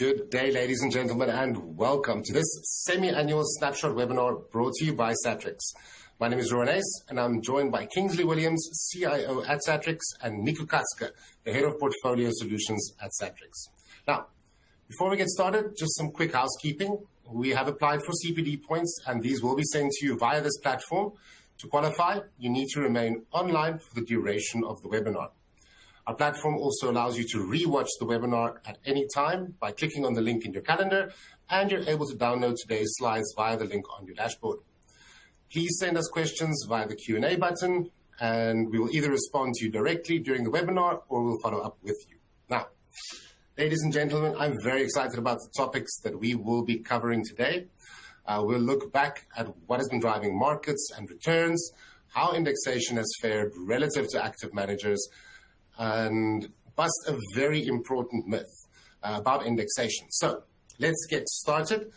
Good day, ladies and gentlemen, and welcome to this semi-annual snapshot webinar brought to you by Satrix. My name is Ruan Uys, and I'm joined by Kingsley Williams, CIO at Satrix, and Nico Katzke, the Head of Portfolio Solutions at Satrix. Now, before we get started, just some quick housekeeping. We have applied for CPD points, and these will be sent to you via this platform. To qualify, you need to remain online for the duration of the webinar. Our platform also allows you to re-watch the webinar at any time by clicking on the link in your calendar, and you're able to download today's slides via the link on your dashboard. Please send us questions via the Q&A button, and we will either respond to you directly during the webinar or we'll follow up with you. Now, ladies and gentlemen, I'm very excited about the topics that we will be covering today. We'll look back at what has been driving markets and returns, how indexation has fared relative to active managers, and bust a very important myth about indexation. So let's get started.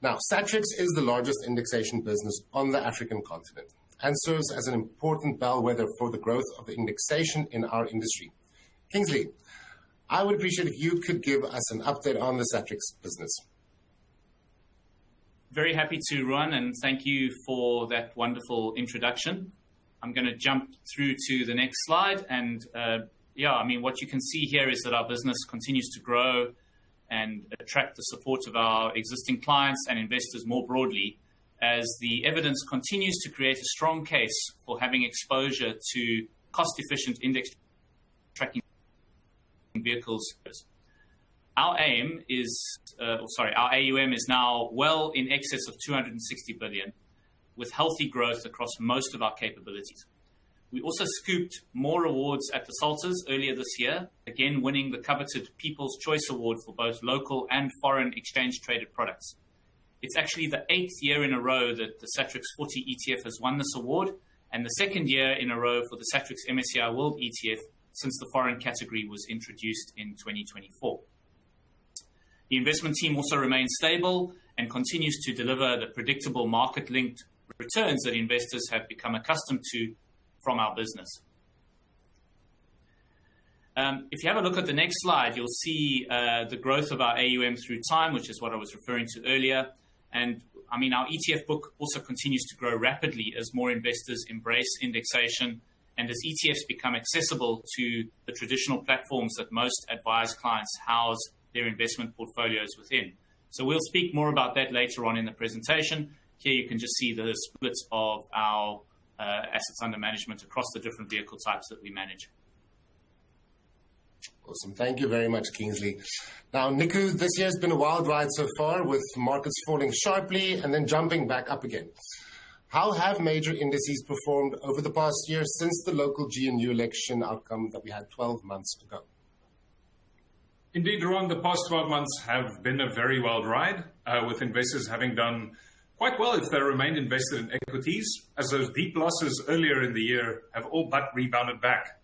Now, Satrix is the largest indexation business on the African continent and serves as an important bellwether for the growth of indexation in our industry. Kingsley, I would appreciate if you could give us an update on the Satrix business. Very happy to, Ruan, and thank you for that wonderful introduction. I'm going to jump through to the next slide. And what you can see here is that our business continues to grow and attract the support of our existing clients and investors more broadly, as the evidence continues to create a strong case for having exposure to cost-efficient index tracking vehicles. Our AUM is now well in excess of 260 billion, with healthy growth across most of our capabilities. We also scooped more awards at the Salters earlier this year, again winning the coveted People's Choice Award for both local and foreign exchange-traded products. It's actually the 8th year in a row that the Satrix 40 ETF has won this award, and the second year in a row for the Satrix MSCI World ETF since the foreign category was introduced in 2024. The investment team also remains stable and continues to deliver the predictable market-linked returns that investors have become accustomed to from our business. If you have a look at the next slide, you'll see the growth of our AUM through time, which is what I was referring to earlier. And our ETF book also continues to grow rapidly as more investors embrace indexation and as ETFs become accessible to the traditional platforms that most advised clients house their investment portfolios within. So we'll speak more about that later on in the presentation. Here you can just see the split of our assets under management across the different vehicle types that we manage. Awesome. Thank you very much, Kingsley. Now, Nico, this year has been a wild ride so far, with markets falling sharply and then jumping back up again. How have major indices performed over the past year since the local GNU election outcome that we had 12 months ago? Indeed, Ron, the past 12 months have been a very wild ride, with investors having done quite well if they remained invested in equities, as those deep losses earlier in the year have all but rebounded back.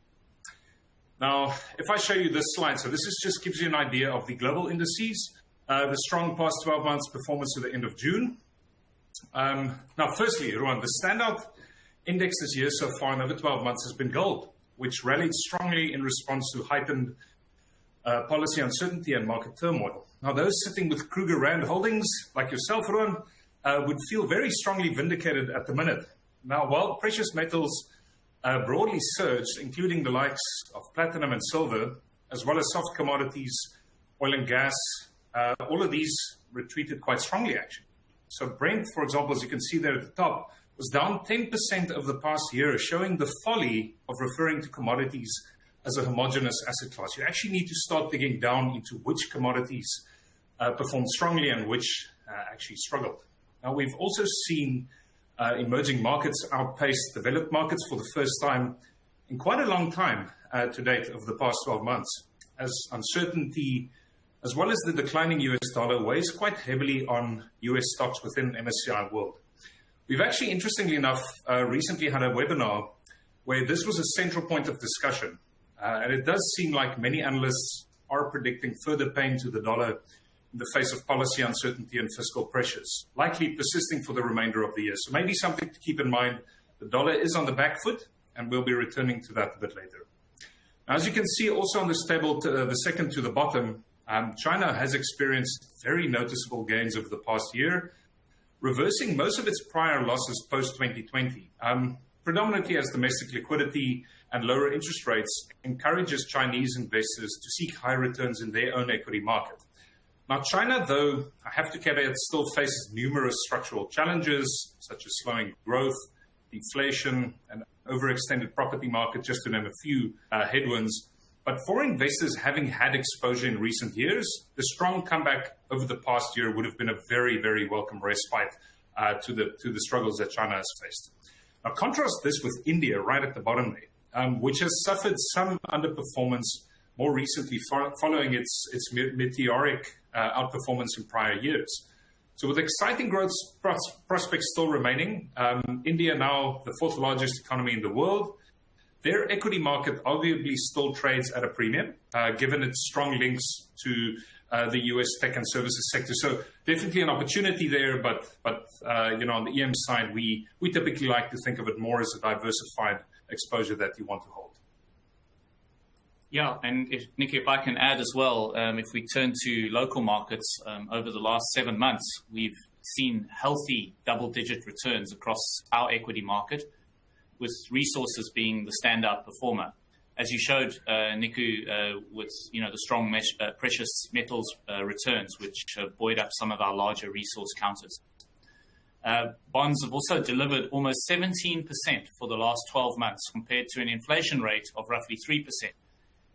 Now, if I show you this slide, so just gives you an idea of the global indices, the strong past 12 months performance to the end of June. Now, firstly, Ruan, the standout index this year so far in over 12 months has been gold, which rallied strongly in response to heightened policy uncertainty and market turmoil. Now, those sitting with Kruger Rand holdings, like yourself, Ruan, would feel very strongly vindicated at the minute. Now, while precious metals broadly surged, including the likes of platinum and silver, as well as soft commodities, oil and gas, all of these retreated quite strongly, actually. So Brent, for example, as you can see there at the top, was down 10% over the past year, showing the folly of referring to commodities as a homogeneous asset class. You actually need to start digging down into which commodities performed strongly and which actually struggled. Now, we've also seen emerging markets outpace developed markets for the first time in quite a long time to date over the past 12 months, as uncertainty, as well as the declining US dollar, weighs quite heavily on US stocks within MSCI World. We've actually, interestingly enough, recently had a webinar where this was a central point of discussion. And it does seem like many analysts are predicting further pain to the dollar in the face of policy uncertainty and fiscal pressures, likely persisting for the remainder of the year. So maybe something to keep in mind. The dollar is on the back foot, and we'll be returning to that a bit later. Now, as you can see also on this table, the second to the bottom, China has experienced very noticeable gains over the past year, reversing most of its prior losses post-2020, predominantly as domestic liquidity and lower interest rates encourages Chinese investors to seek high returns in their own equity market. Now, China, though, I have to caveat, still faces numerous structural challenges, such as slowing growth, deflation, and overextended property market, just to name a few headwinds. But for investors having had exposure in recent years, the strong comeback over the past year would have been a very, very welcome respite to the struggles that China has faced. Now, contrast this with India right at the bottom there, which has suffered some underperformance more recently following its meteoric outperformance in prior years. So with exciting growth prospects still remaining, India now the fourth largest economy in the world, their equity market arguably still trades at a premium, given its strong links to the US tech and services sector. So definitely an opportunity there, but on the EM side, we typically like to think of it more as a diversified exposure that you want to hold. Yeah, and Nico, if I can add as well, if we turn to local markets, over the last 7 months, we've seen healthy double-digit returns across our equity market, with resources being the standout performer. As you showed, Nico, with the strong precious metals returns, which have buoyed up some of our larger resource counters. Bonds have also delivered almost 17% for the last 12 months, compared to an inflation rate of roughly 3%.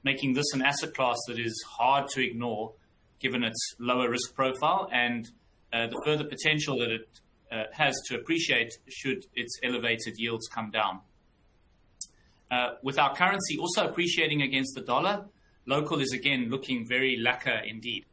Making this an asset class that is hard to ignore given its lower risk profile and the further potential that it has to appreciate should its elevated yields come down. With our currency also appreciating against the dollar, local is again looking very lacquer indeed.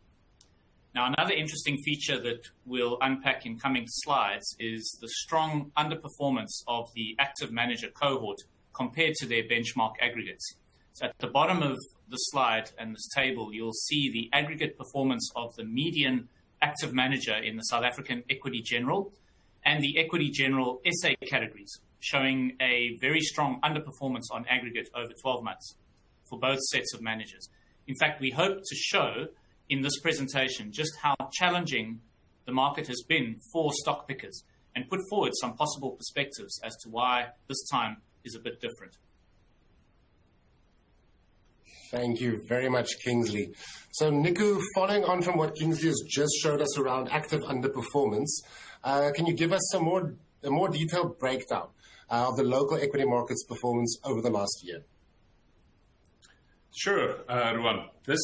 Now, another interesting feature that we'll unpack in coming slides is the strong underperformance of the active manager cohort compared to their benchmark aggregates. So at the bottom of the slide and this table, you'll see the aggregate performance of the median active manager in the South African Equity General and the Equity General SA categories, showing a very strong underperformance on aggregate over 12 months for both sets of managers. In fact, we hope to show in this presentation just how challenging the market has been for stock pickers and put forward some possible perspectives as to why this time is a bit different. Thank you very much, Kingsley. So, Nico, following on from what Kingsley has just showed us around active underperformance, can you give us a more detailed breakdown of the local equity market's performance over the last year? Sure, Ruan. This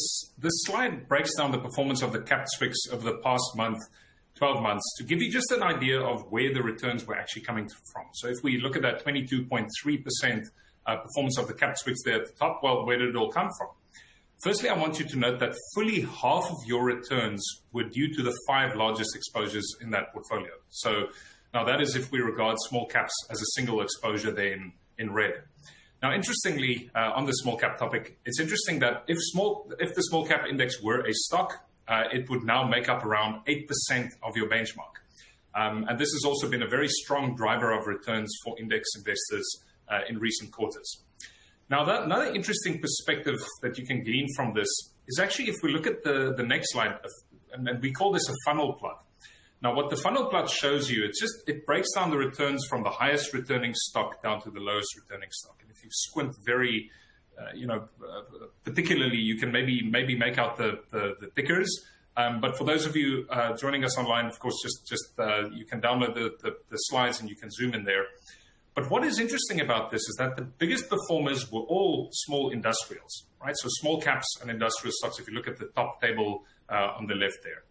slide breaks down the performance of the Katzke over the past 12 months, to give you just an idea of where the returns were actually coming from. So if we look at that 22.3% performance of the Katzke there at the top, well, where did it all come from? Firstly, I want you to note that fully half of your returns were due to the 5 largest exposures in that portfolio. So now that is if we regard small caps as a single exposure there in red. Now, interestingly, on the small cap topic, it's interesting that if the small cap index were a stock, it would now make up around 8% of your benchmark. And this has also been a very strong driver of returns for index investors in recent quarters. Now, another interesting perspective that you can glean from this is actually if we look at the next slide, and we call this a funnel plot. Now, what the funnel plot shows you, it breaks down the returns from the highest returning stock down to the lowest returning stock. And if you squint very, particularly, you can maybe make out the tickers. But for those of you joining us online, of course, just you can download the slides and you can zoom in there. But what is interesting about this is that the biggest performers were all small industrials, right? So small caps and industrial stocks, if you look at the top table on the left there.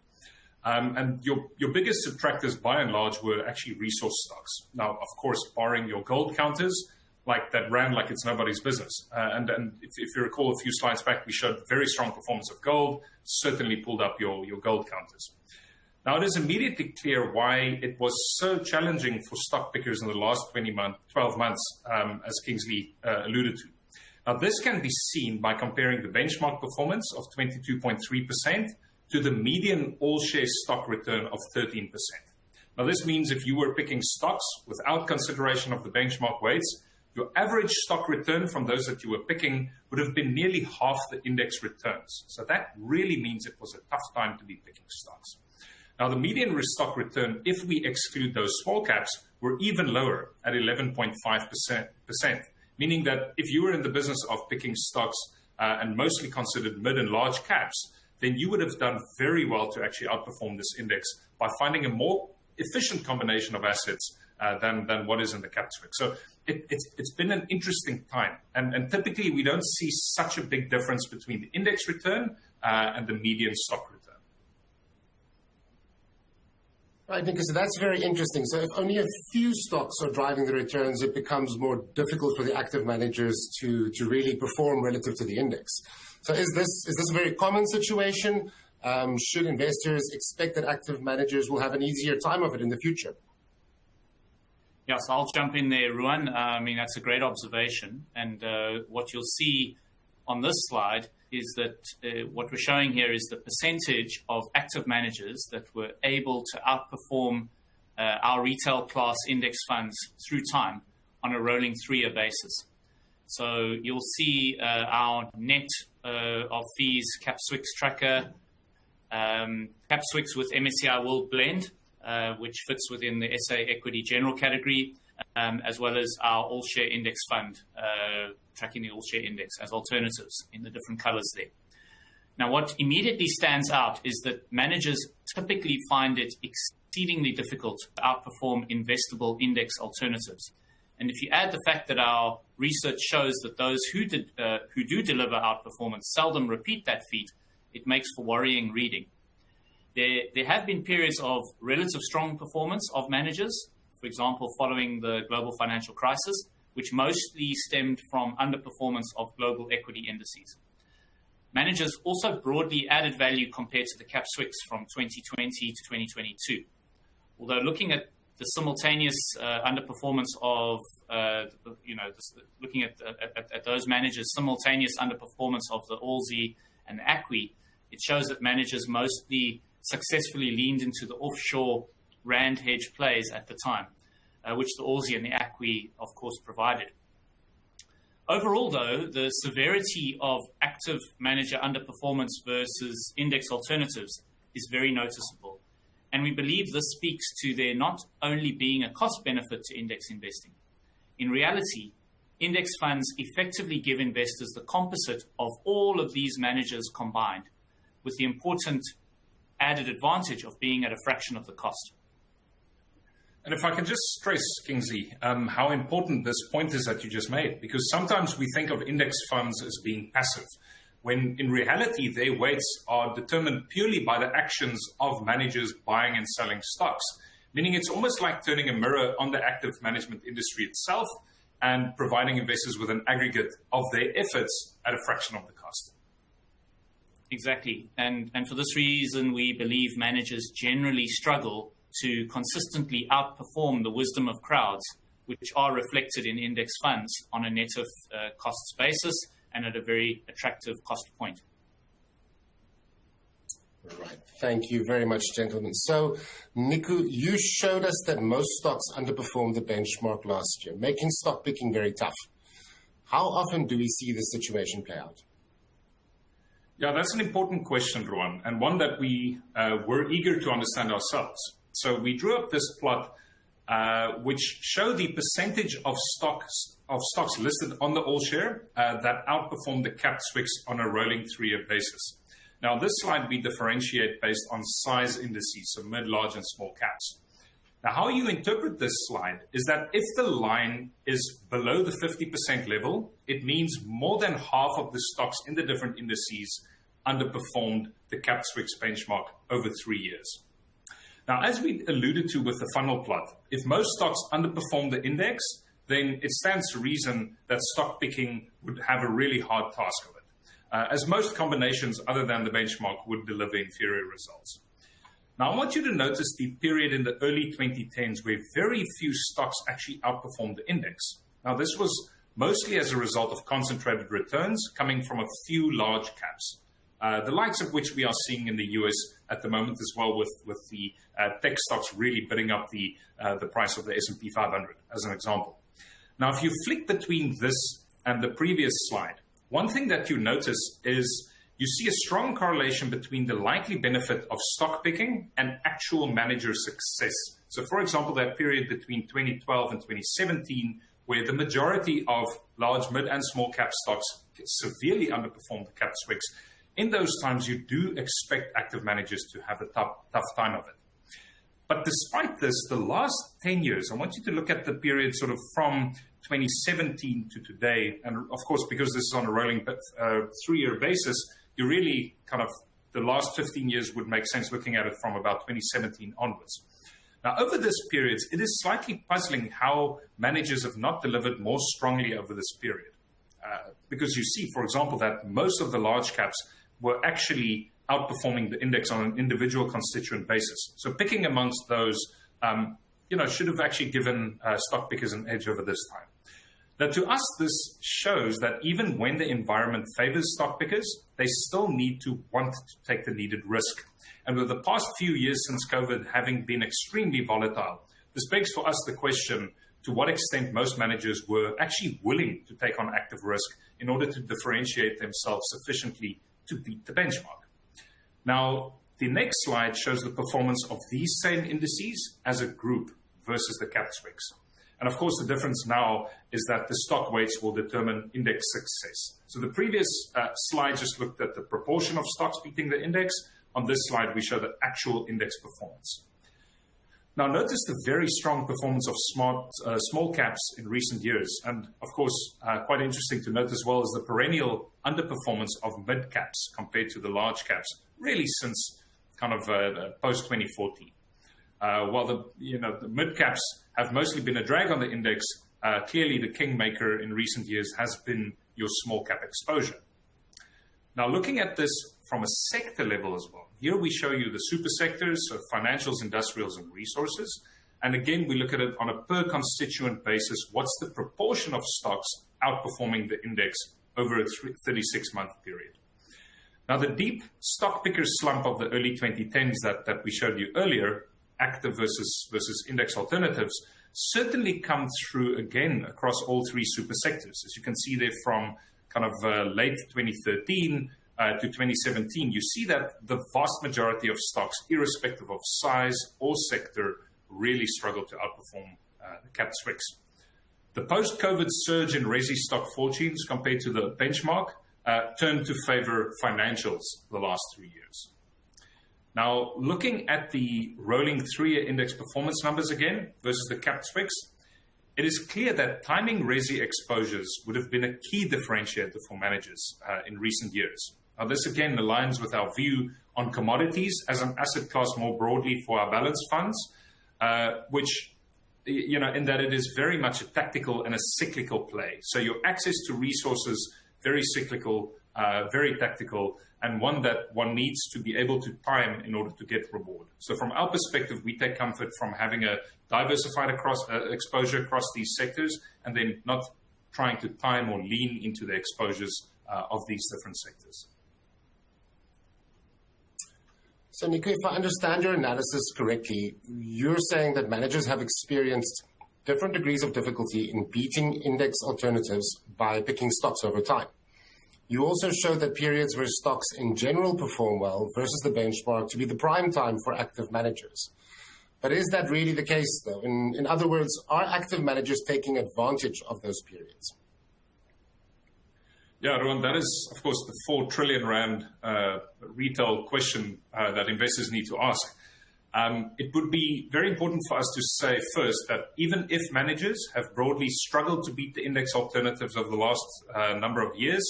And your biggest subtractors, by and large, were actually resource stocks. Now, of course, barring your gold counters, like that ran like it's nobody's business. And if you recall a few slides back, we showed very strong performance of gold, certainly pulled up your gold counters. Now, it is immediately clear why it was so challenging for stock pickers in the last 12 months, as Kingsley alluded to. Now, this can be seen by comparing the benchmark performance of 22.3% to the median all-share stock return of 13%. Now, this means if you were picking stocks without consideration of the benchmark weights, your average stock return from those that you were picking would have been nearly half the index returns. So that really means it was a tough time to be picking stocks. Now, the median stock return, if we exclude those small caps, were even lower at 11.5%, meaning that if you were in the business of picking stocks and mostly considered mid and large caps, then you would have done very well to actually outperform this index by finding a more efficient combination of assets than what is in the Katzke. So it's been an interesting time. And typically, we don't see such a big difference between the index return and the median stock return. Right, Nico, so that's very interesting. So if only a few stocks are driving the returns, it becomes more difficult for the active managers to really perform relative to the index. So is this a very common situation? Should investors expect that active managers will have an easier time of it in the future? Yes, I'll jump in there, Ruan. I mean, that's a great observation. And what you'll see on this slide is that what we're showing here is the percentage of active managers that were able to outperform our retail class index funds through time on a rolling 3-year basis. So you'll see our net of fees CapSwix tracker, CapSwix with MSCI World Blend, which fits within the SA Equity General category, as well as our All-Share Index Fund, tracking the All-Share Index as alternatives in the different colors there. Now, what immediately stands out is that managers typically find it exceedingly difficult to outperform investable index alternatives. And if you add the fact that our research shows that those who do deliver outperformance seldom repeat that feat, it makes for worrying reading. There have been periods of relative strong performance of managers, for example, following the global financial crisis, which mostly stemmed from underperformance of global equity indices. Managers also broadly added value compared to the CapSwix from 2020 to 2022. Although looking at the simultaneous underperformance of, looking at those managers' simultaneous underperformance of the ALSI and the ACWI, it shows that managers mostly successfully leaned into the offshore rand hedge plays at the time, which the ALSI and the ACWI, of course, provided. Overall, though, the severity of active manager underperformance versus index alternatives is very noticeable. And we believe this speaks to there not only being a cost benefit to index investing. In reality, index funds effectively give investors the composite of all of these managers combined, with the important added advantage of being at a fraction of the cost. And if I can just stress, Kingsley, how important this point is that you just made, because sometimes we think of index funds as being passive, when in reality their weights are determined purely by the actions of managers buying and selling stocks, meaning it's almost like turning a mirror on the active management industry itself and providing investors with an aggregate of their efforts at a fraction of the cost. Exactly. And for this reason, we believe managers generally struggle to consistently outperform the wisdom of crowds, which are reflected in index funds on a net of costs basis and at a very attractive cost point. Right. Thank you very much, gentlemen. So, Nico, you showed us that most stocks underperformed the benchmark last year, making stock picking very tough. How often do we see this situation play out? Yeah, that's an important question, Ruan, and one that we were eager to understand ourselves. So we drew up this plot which showed the percentage of stocks listed on the All-Share that outperformed the CapSwix on a rolling 3-year basis. Now, this slide we differentiate based on size indices, so mid, large, and small caps. Now, how you interpret this slide is that if the line is below the 50% level, it means more than half of the stocks in the different indices underperformed the CapSwix benchmark over 3 years. Now, as we alluded to with the funnel plot, if most stocks underperform the index, then it stands to reason that stock picking would have a really hard task of it, as most combinations other than the benchmark would deliver inferior results. Now, I want you to notice the period in the early 2010s where very few stocks actually outperformed the index. Now, this was mostly as a result of concentrated returns coming from a few large caps, the likes of which we are seeing in the US at the moment as well, with the tech stocks really bidding up the price of the S&P 500, as an example. Now, if you flick between this and the previous slide, one thing that you notice is you see a strong correlation between the likely benefit of stock picking and actual manager success. So, for example, that period between 2012 and 2017, where the majority of large, mid, and small cap stocks severely underperformed the Katzke, in those times, you do expect active managers to have a tough time of it. But despite this, the last 10 years, I want you to look at the period sort of from 2017 to today. And of course, because this is on a rolling 3-year basis, you really kind of, the last 15 years would make sense looking at it from about 2017 onwards. Now, over this period, it is slightly puzzling how managers have not delivered more strongly over this period. Because you see, for example, that most of the large caps were actually outperforming the index on an individual constituent basis. So picking amongst those, should have actually given stock pickers an edge over this time. Now, to us, this shows that even when the environment favors stock pickers, they still need to want to take the needed risk. And with the past few years since COVID having been extremely volatile, this begs for us the question to what extent most managers were actually willing to take on active risk in order to differentiate themselves sufficiently to beat the benchmark. Now, the next slide shows the performance of these same indices as a group versus the Katzke. And of course, the difference now is that the stock weights will determine index success. So the previous slide just looked at the proportion of stocks beating the index. On this slide, we show the actual index performance. Now, notice the very strong performance of small caps in recent years. And of course, quite interesting to note as well is the perennial underperformance of mid caps compared to the large caps, really since kind of post-2014. While the mid caps have mostly been a drag on the index, clearly the kingmaker in recent years has been your small cap exposure. Now, looking at this from a sector level as well, here we show you the super sectors, so financials, industrials, and resources. And again, we look at it on a per constituent basis. What's the proportion of stocks outperforming the index over a 36-month period? Now, the deep stock picker slump of the early 2010s that we showed you earlier, active versus index alternatives, certainly come through again across all three super sectors. As you can see there from kind of late 2013 to 2017, you see that the vast majority of stocks, irrespective of size or sector, really struggle to outperform the Katzke. The post-COVID surge in resi stock fortunes compared to the benchmark turned to favor financials the last 3 years. Now, looking at the rolling 3-year index performance numbers again versus the Katzke, it is clear that timing resi exposures would have been a key differentiator for managers in recent years. Now, this again aligns with our view on commodities as an asset class more broadly for our balanced funds, which, in that it is very much a tactical and a cyclical play. So your access to resources, very cyclical, very tactical, and one that one needs to be able to time in order to get reward. So from our perspective, we take comfort from having a diversified exposure across these sectors and then not trying to time or lean into the exposures of these different sectors. So, Nico, if I understand your analysis correctly, you're saying that managers have experienced different degrees of difficulty in beating index alternatives by picking stocks over time. You also show that periods where stocks in general perform well versus the benchmark to be the prime time for active managers. But is that really the case, though? In other words, are active managers taking advantage of those periods? Yeah, Ruan, that is, of course, the 4 trillion rand retail question that investors need to ask. It would be very important for us to say first that even if managers have broadly struggled to beat the index alternatives over the last number of years,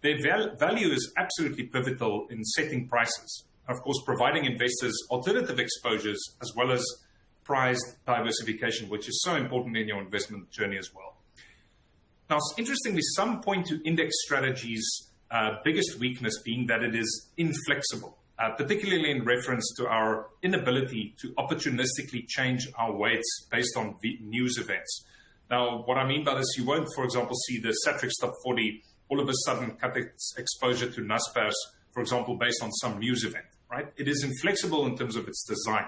their value is absolutely pivotal in setting prices. Of course, providing investors alternative exposures as well as price diversification, which is so important in your investment journey as well. Now, interestingly, some point to index strategies' biggest weakness being that it is inflexible, particularly in reference to our inability to opportunistically change our weights based on news events. Now, what I mean by this, you won't, for example, see the Satrix Top 40 all of a sudden cut its exposure to Naspers, for example, based on some news event, right? It is inflexible in terms of its design.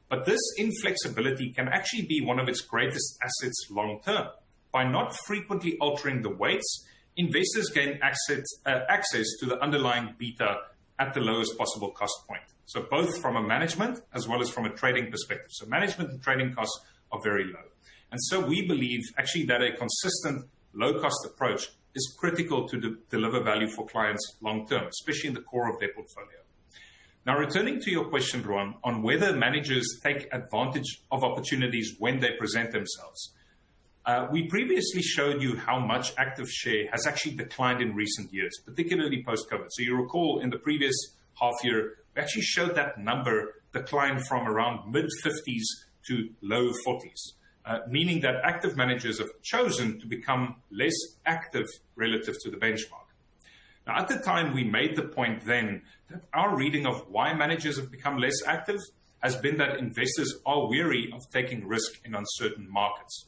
But this inflexibility can actually be one of its greatest assets long term. by not frequently altering the weights, investors gain access to the underlying beta at the lowest possible cost point. So both from a management as well as from a trading perspective. So management and trading costs are very low. And so we believe actually that a consistent low-cost approach is critical to deliver value for clients long-term, especially in the core of their portfolio. Now, returning to your question, Ruan, on whether managers take advantage of opportunities when they present themselves. We previously showed you how much active share has actually declined in recent years, particularly post-COVID. So you recall in the previous half year, we actually showed that number decline from around mid-50s to low 40s, meaning that active managers have chosen to become less active relative to the benchmark. Now, at the time, we made the point then that our reading of why managers have become less active has been that investors are wary of taking risk in uncertain markets.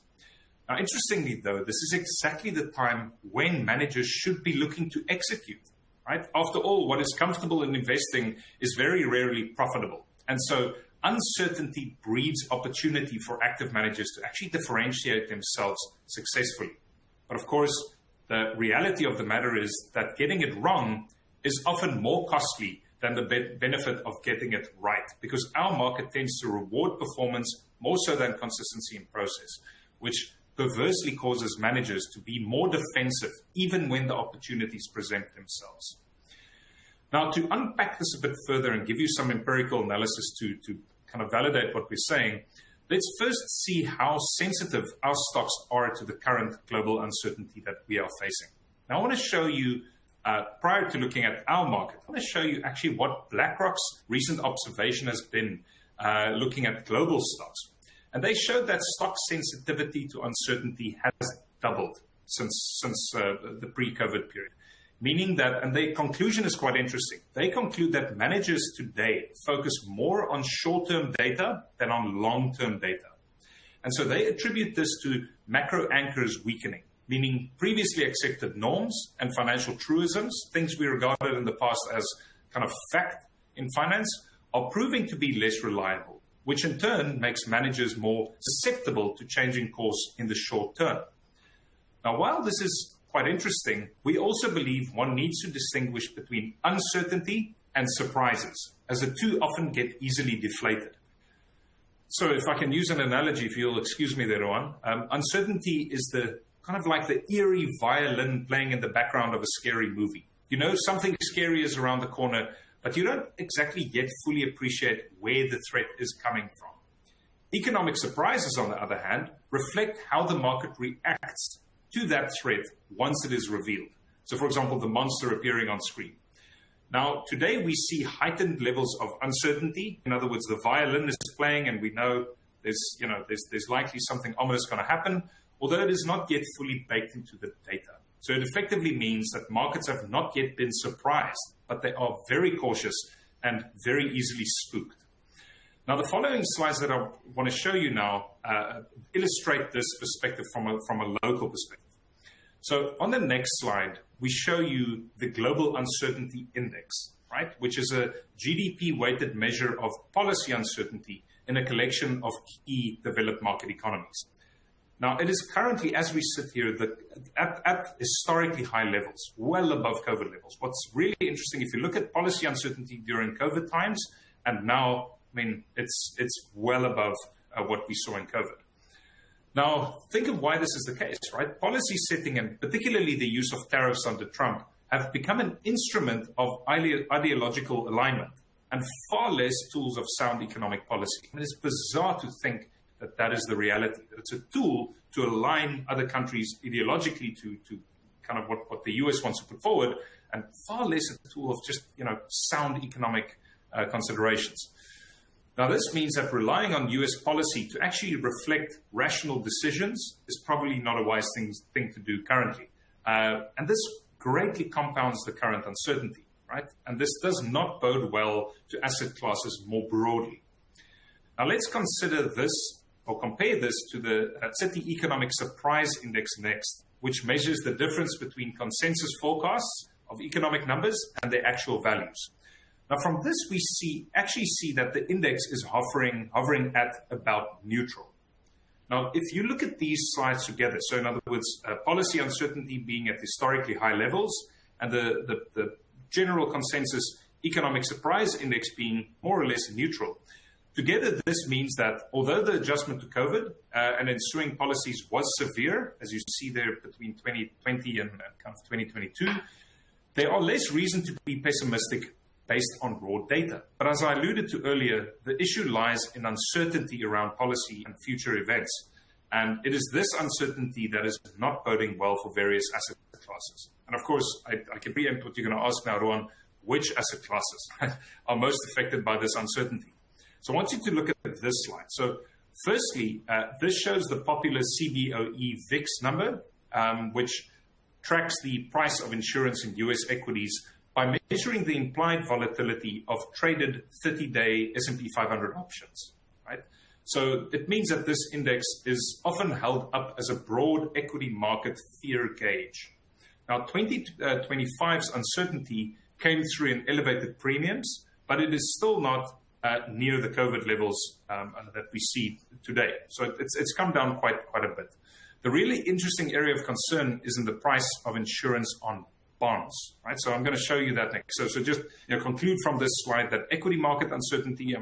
Now, interestingly, though, this is exactly the time when managers should be looking to execute, right? After all, what is comfortable in investing is very rarely profitable. And so uncertainty breeds opportunity for active managers to actually differentiate themselves successfully. But of course, the reality of the matter is that getting it wrong is often more costly than the benefit of getting it right, because our market tends to reward performance more so than consistency in process, which perversely causes managers to be more defensive even when the opportunities present themselves. Now, to unpack this a bit further and give you some empirical analysis to kind of validate what we're saying, let's first see how sensitive our stocks are to the current global uncertainty that we are facing. Now, I want to show you, prior to looking at our market, I want to show you actually what BlackRock's recent observation has been looking at global stocks. And they showed that stock sensitivity to uncertainty has doubled since the pre-COVID period. Meaning that, and their conclusion is quite interesting, they conclude that managers today focus more on short-term data than on long-term data. And so they attribute this to macro anchors weakening, meaning previously accepted norms and financial truisms, things we regarded in the past as kind of fact in finance, are proving to be less reliable, which in turn makes managers more susceptible to changing course in the short term. Now, while this is quite interesting, we also believe one needs to distinguish between uncertainty and surprises, as the two often get easily deflated. So if I can use an analogy, if you'll excuse me there, Ruan, uncertainty is the kind of like the eerie violin playing in the background of a scary movie. You know, something scary is around the corner, but you don't exactly yet fully appreciate where the threat is coming from. Economic surprises, on the other hand, reflect how the market reacts to that threat once it is revealed. So, for example, the monster appearing on screen. Now, today we see heightened levels of uncertainty. In other words, the violin is playing and we know there's likely something ominous going to happen, although it is not yet fully baked into the data. So it effectively means that markets have not yet been surprised, but they are very cautious and very easily spooked. Now, the following slides that I want to show you now illustrate this perspective from a local perspective. So on the next slide, we show you the Global Uncertainty Index, right, which is a GDP-weighted measure of policy uncertainty in a collection of key developed market economies. Now, it is currently, as we sit here, at historically high levels, well above COVID levels. What's really interesting, if you look at policy uncertainty during COVID times, and now, I mean, it's well above what we saw in COVID. Now, think of why this is the case, right? Policy setting, and particularly the use of tariffs under Trump, have become an instrument of ideological alignment and far less tools of sound economic policy. I mean, it's bizarre to think that that is the reality, that it's a tool to align other countries ideologically to kind of what the US wants to put forward, and far less a tool of just, sound economic considerations. Now, this means that relying on US policy to actually reflect rational decisions is probably not a wise thing to do currently. And this greatly compounds the current uncertainty, right? And this does not bode well to asset classes more broadly. Now, let's consider this or compare this to the Citi Economic Surprise Index next, which measures the difference between consensus forecasts of economic numbers and their actual values. Now, from this, we actually see that the index is hovering at about neutral. Now, if you look at these slides together, so in other words, policy uncertainty being at historically high levels and the general consensus economic surprise index being more or less neutral, together this means that although the adjustment to COVID and ensuing policies was severe, as you see there between 2020 and kind of 2022, there are less reason to be pessimistic based on raw data. But as I alluded to earlier, the issue lies in uncertainty around policy and future events. And it is this uncertainty that is not boding well for various asset classes. And of course, I can preempt what you're going to ask now, Ruan, which asset classes are most affected by this uncertainty? So I want you to look at this slide. So firstly, this shows the popular CBOE VIX number, which tracks the price of insurance in US equities by measuring the implied volatility of traded 30-day S&P 500 options, right? So it means that this index is often held up as a broad equity market fear gauge. Now, 2025's uncertainty came through in elevated premiums, but it is still not near the COVID levels that we see today. So it's come down quite a bit. The really interesting area of concern is in the price of insurance on bonds, right? So I'm going to show you that next. So just conclude from this slide that equity market uncertainty,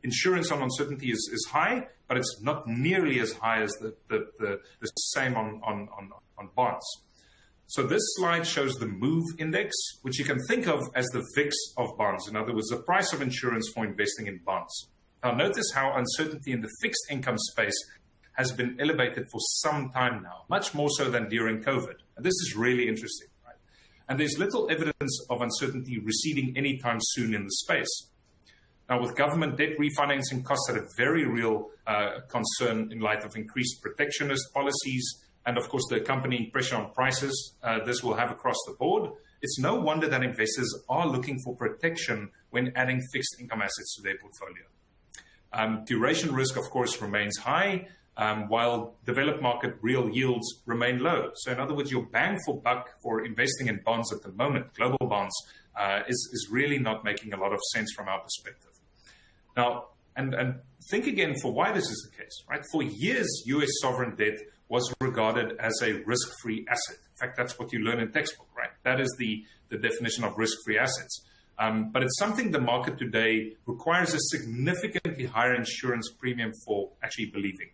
insurance on uncertainty is high, but it's not nearly as high as the same on bonds. So this slide shows the MOVE index, which you can think of as the VIX of bonds. In other words, the price of insurance for investing in bonds. Now notice how uncertainty in the fixed income space has been elevated for some time now, much more so than during COVID. And this is really interesting, right? And there's little evidence of uncertainty receding anytime soon in the space. Now, with government debt refinancing costs at a very real concern in light of increased protectionist policies and, of course, the accompanying pressure on prices this will have across the board, it's no wonder that investors are looking for protection when adding fixed income assets to their portfolio. Duration risk, of course, remains high, while developed market real yields remain low. So in other words, your bang for buck for investing in bonds at the moment, global bonds, is really not making a lot of sense from our perspective. Now, and think again for why this is the case, right? For years, US sovereign debt was regarded as a risk-free asset. In fact, that's what you learn in textbook, right? That is the definition of risk-free assets. But it's something the market today requires a significantly higher insurance premium for actually believing.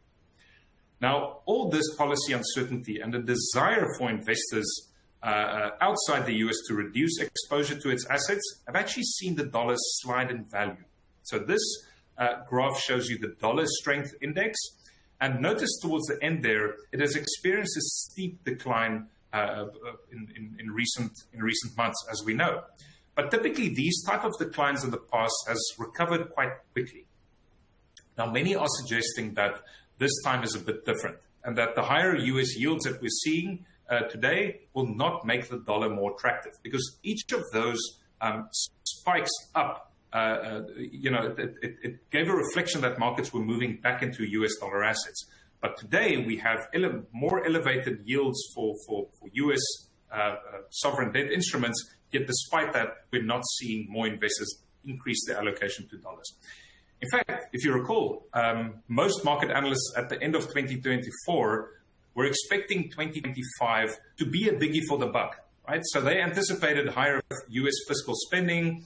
Now, all this policy uncertainty and the desire for investors outside the US to reduce exposure to its assets have actually seen the dollar slide in value. So this graph shows you the dollar strength index. And notice towards the end there, it has experienced a steep decline in recent months, as we know. But typically, these type of declines in the past has recovered quite quickly. Now, many are suggesting that this time is a bit different, and that the higher US yields that we're seeing today will not make the dollar more attractive, because each of those spikes up, it gave a reflection that markets were moving back into US dollar assets. But today we have more elevated yields for US sovereign debt instruments, yet despite that, we're not seeing more investors increase their allocation to dollars. In fact, if you recall, most market analysts at the end of 2024 were expecting 2025 to be a biggie for the buck, right? So they anticipated higher US fiscal spending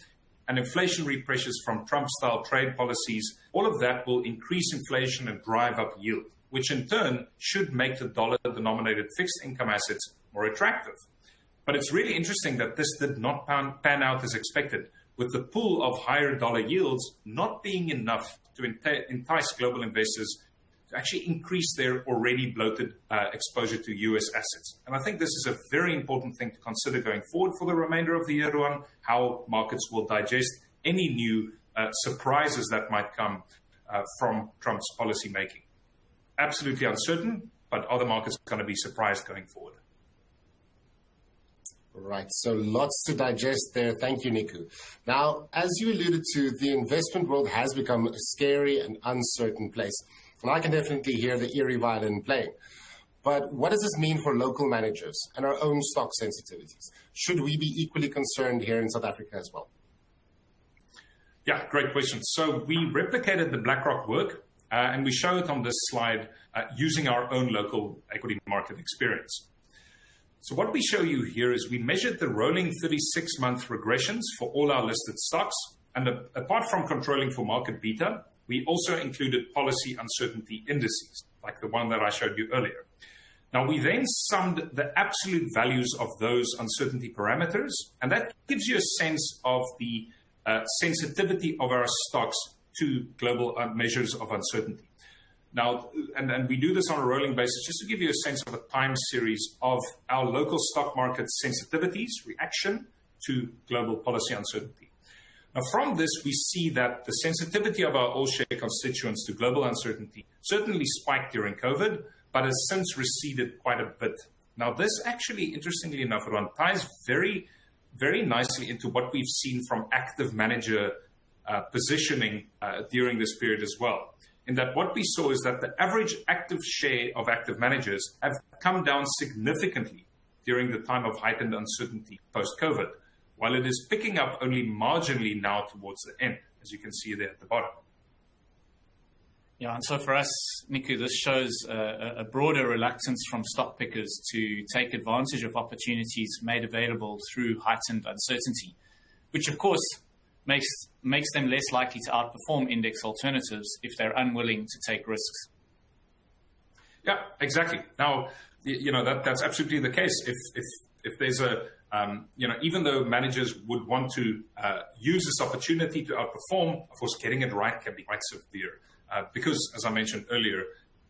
and inflationary pressures from Trump-style trade policies. All of that will increase inflation and drive up yield, which in turn should make the dollar-denominated fixed income assets more attractive. But it's really interesting that this did not pan out as expected, with the pool of higher dollar yields not being enough to entice global investors to actually increase their already bloated exposure to US assets. And I think this is a very important thing to consider going forward for the remainder of the year, Ruan, how markets will digest any new surprises that might come from Trump's policy making. Absolutely uncertain, but are the markets going to be surprised going forward? Right, so lots to digest there. Thank you, Nico. Now, as you alluded to, the investment world has become a scary and uncertain place. And I can definitely hear the eerie violin playing. But what does this mean for local managers and our own stock sensitivities? Should we be equally concerned here in South Africa as well? Yeah, great question. So we replicated the BlackRock work And we show it on this slide using our own local equity market experience. So what we show you here is we measured the rolling 36-month regressions for all our listed stocks. And apart from controlling for market beta, we also included policy uncertainty indices, like the one that I showed you earlier. Now, we then summed the absolute values of those uncertainty parameters, and that gives you a sense of the sensitivity of our stocks to global measures of uncertainty. Now, and we do this on a rolling basis just to give you a sense of a time series of our local stock market sensitivities, reaction to global policy uncertainty. Now, from this, we see that the sensitivity of our all-share constituents to global uncertainty certainly spiked during COVID, but has since receded quite a bit. Now, this actually, interestingly enough, Ruan, ties very, very nicely into what we've seen from active manager positioning during this period as well. In that what we saw is that the average active share of active managers have come down significantly during the time of heightened uncertainty post-COVID, while it is picking up only marginally now towards the end, as you can see there at the bottom. Yeah, and so for us, Nico, this shows a broader reluctance from stock pickers to take advantage of opportunities made available through heightened uncertainty, which of course makes them less likely to outperform index alternatives if they're unwilling to take risks. Yeah, exactly. Now, that's absolutely the case. If there's a even though managers would want to use this opportunity to outperform, of course, getting it right can be quite severe. Because, as I mentioned earlier,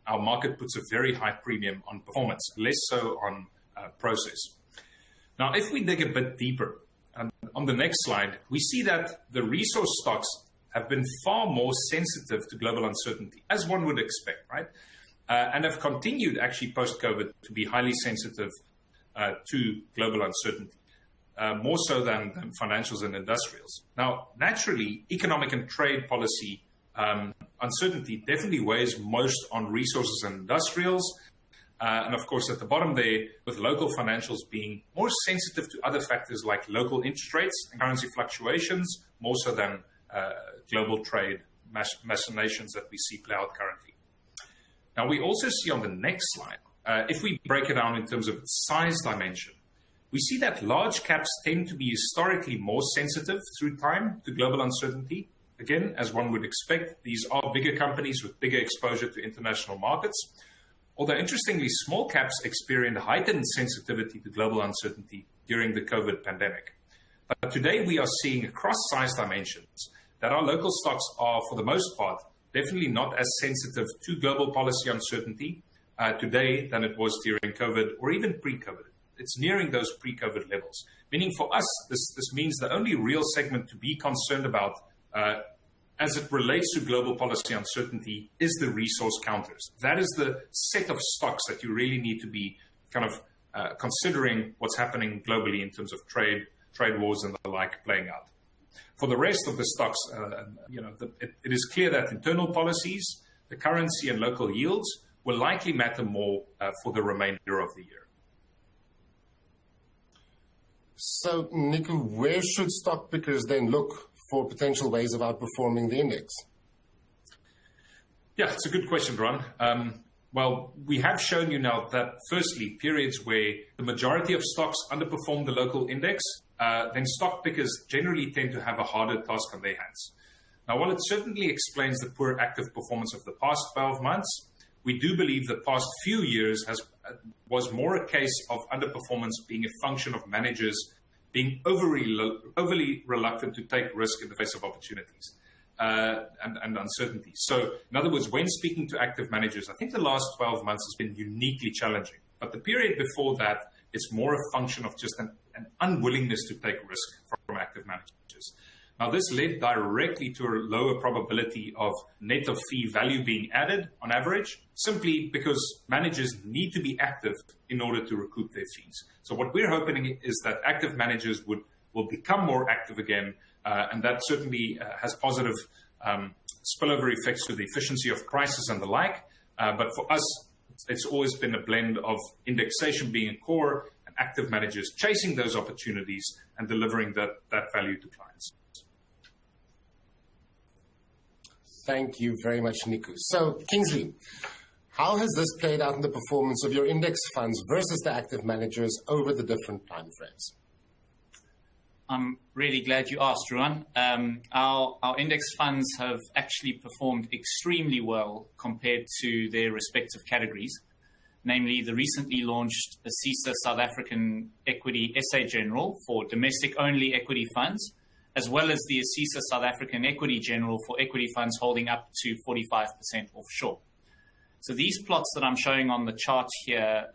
our market puts a very high premium on performance, less so on process. Now, if we dig a bit deeper, on the next slide, we see that the resource stocks have been far more sensitive to global uncertainty, as one would expect, right? And have continued actually post-COVID to be highly sensitive to global uncertainty, more so than financials and industrials. Now, naturally, economic and trade policy uncertainty definitely weighs most on resources and industrials. And of course, at the bottom there, with local financials being more sensitive to other factors like local interest rates and currency fluctuations, more so than global trade machinations that we see play out currently. Now, we also see on the next slide, if we break it down in terms of its size dimension, we see that large caps tend to be historically more sensitive through time to global uncertainty. Again, as one would expect, these are bigger companies with bigger exposure to international markets. Although interestingly, small caps experienced heightened sensitivity to global uncertainty during the COVID pandemic. But today we are seeing across size dimensions that our local stocks are, for the most part, definitely not as sensitive to global policy uncertainty today than it was during COVID or even pre-COVID. It's nearing those pre-COVID levels. Meaning for us, this means the only real segment to be concerned about as it relates to global policy uncertainty is the resource counters. That is the set of stocks that you really need to be kind of considering what's happening globally in terms of trade wars and the like playing out. For the rest of the stocks, it is clear that internal policies, the currency and local yields will likely matter more for the remainder of the year. So, Nico, where should stock pickers then look for potential ways of outperforming the index? Yeah, it's a good question, Ruan. Well, we have shown you now that, firstly, periods where the majority of stocks underperform the local index, then stock pickers generally tend to have a harder task on their hands. Now, while it certainly explains the poor active performance of the past 12 months, we do believe the past few years was more a case of underperformance being a function of managers being overly reluctant to take risk in the face of opportunities and uncertainty. So, in other words, when speaking to active managers, I think the last 12 months has been uniquely challenging. But the period before that, it's more a function of just an unwillingness to take risk from active managers. Now, this led directly to a lower probability of net of fee value being added on average, simply because managers need to be active in order to recoup their fees. So what we're hoping is that active managers will become more active again, and that certainly has positive spillover effects to the efficiency of prices and the like. But for us, it's always been a blend of indexation being a core and active managers chasing those opportunities and delivering that value to clients. Thank you very much, Nico. So, Kingsley, how has this played out in the performance of your index funds versus the active managers over the different time frames? I'm really glad you asked, Ruan. Our index funds have actually performed extremely well compared to their respective categories, namely the recently launched ASISA South African Equity SA General for domestic-only equity funds, as well as the ASISA South African Equity General for equity funds holding up to 45% offshore. So these plots that I'm showing on the chart here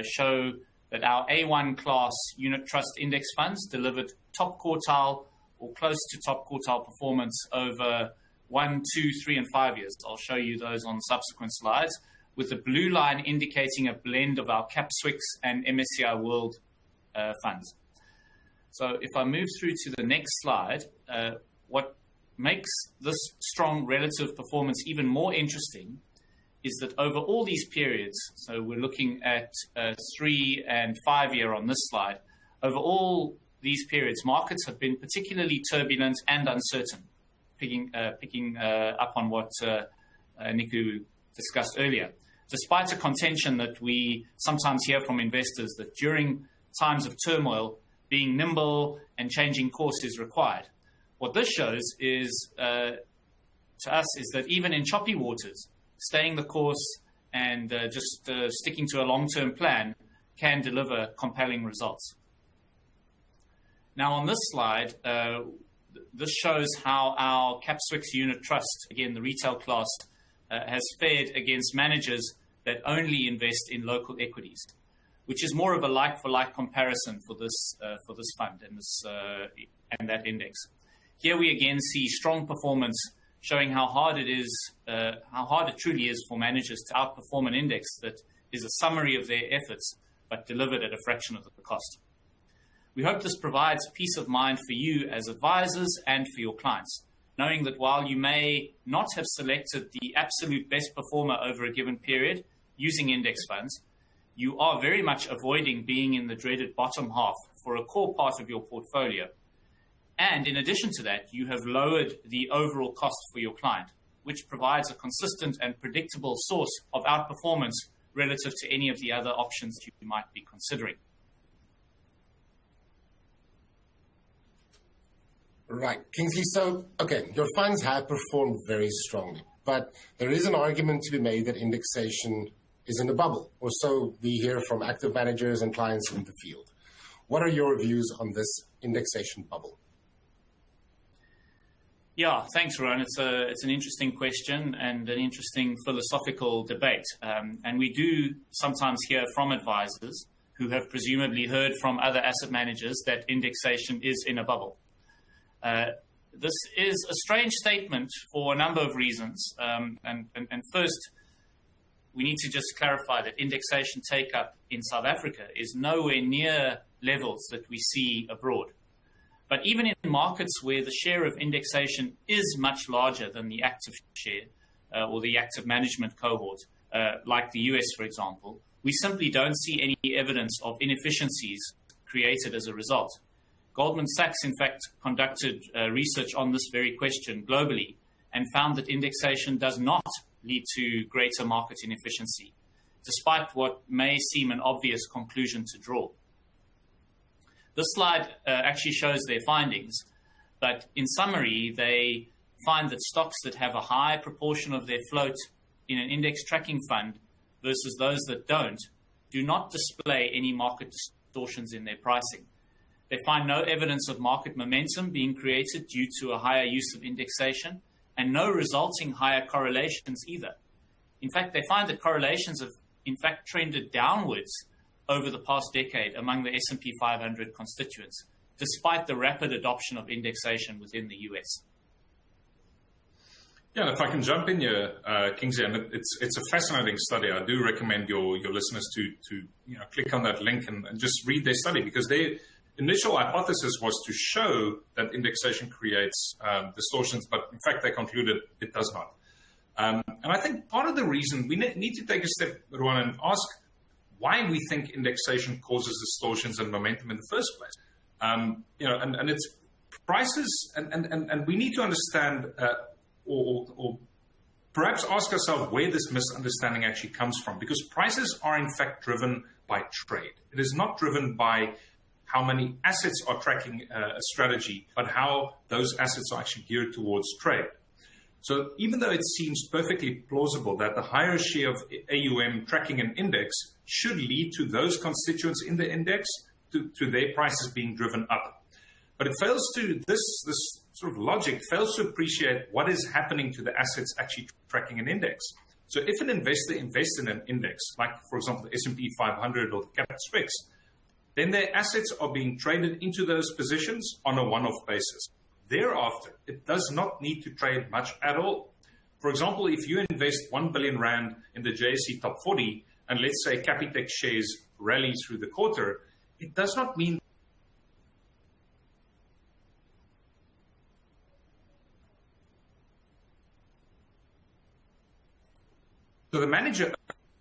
show that our A1 class unit trust index funds delivered top quartile or close to top quartile performance over 1, 2, 3, and 5 years. I'll show you those on subsequent slides, with the blue line indicating a blend of our CapSwix and MSCI World funds. So if I move through to the next slide, what makes this strong relative performance even more interesting is that over all these periods, so we're looking at 3 and 5 year on this slide, over all these periods, markets have been particularly turbulent and uncertain, picking up on what Nico discussed earlier. Despite a contention that we sometimes hear from investors that during times of turmoil, being nimble and changing course is required. What this shows is, to us, is that even in choppy waters, staying the course and just sticking to a long-term plan can deliver compelling results. Now on this slide, this shows how our CapSwix unit trust, again the retail class, has fared against managers that only invest in local equities, which is more of a like-for-like comparison for this fund and that index. Here we again see strong performance, showing how hard it truly is for managers to outperform an index that is a summary of their efforts, but delivered at a fraction of the cost. We hope this provides peace of mind for you as advisors and for your clients, knowing that while you may not have selected the absolute best performer over a given period using index funds, you are very much avoiding being in the dreaded bottom half for a core part of your portfolio. And in addition to that, you have lowered the overall cost for your client, which provides a consistent and predictable source of outperformance relative to any of the other options you might be considering. Right. Kingsley, so, okay, your funds have performed very strongly, but there is an argument to be made that indexation is in a bubble, or so we hear from active managers and clients in the field. What are your views on this indexation bubble? Yeah, thanks, Ruan. It's an interesting question and an interesting philosophical debate. And we do sometimes hear from advisors who have presumably heard from other asset managers that indexation is in a bubble. This is a strange statement for a number of reasons. And first, we need to just clarify that indexation take-up in South Africa is nowhere near levels that we see abroad. But even in markets where the share of indexation is much larger than the active share or the active management cohort, like the US, for example, we simply don't see any evidence of inefficiencies created as a result. Goldman Sachs, in fact, conducted research on this very question globally and found that indexation does not lead to greater market inefficiency, despite what may seem an obvious conclusion to draw. This slide actually shows their findings, but in summary, they find that stocks that have a high proportion of their float in an index tracking fund versus those that don't do not display any market distortions in their pricing. They find no evidence of market momentum being created due to a higher use of indexation and no resulting higher correlations either. In fact, they find that correlations have in fact trended downwards over the past decade among the S&P 500 constituents, despite the rapid adoption of indexation within the US. Yeah, if I can jump in here, Kingsley, and it's a fascinating study. I do recommend your listeners to click on that link and just read their study, because their initial hypothesis was to show that indexation creates distortions, but in fact they concluded it does not. And I think part of the reason we need to take a step, Ruan, and ask why we think indexation causes distortions and momentum in the first place. And it's prices, and we need to understand or perhaps ask ourselves where this misunderstanding actually comes from, because prices are in fact driven by trade. It is not driven by how many assets are tracking a strategy, but how those assets are actually geared towards trade. So even though it seems perfectly plausible that the higher share of AUM tracking an index should lead to those constituents in the index to their prices being driven up, but it fails to, this sort of logic fails to appreciate what is happening to the assets actually tracking an index. So if an investor invests in an index, like for example the S&P 500 or the Capex, then their assets are being traded into those positions on a one-off basis. Thereafter, it does not need to trade much at all. For example, if you invest 1 billion Rand in the JSE Top 40, and let's say Capitec shares rally through the quarter, it does not mean so the manager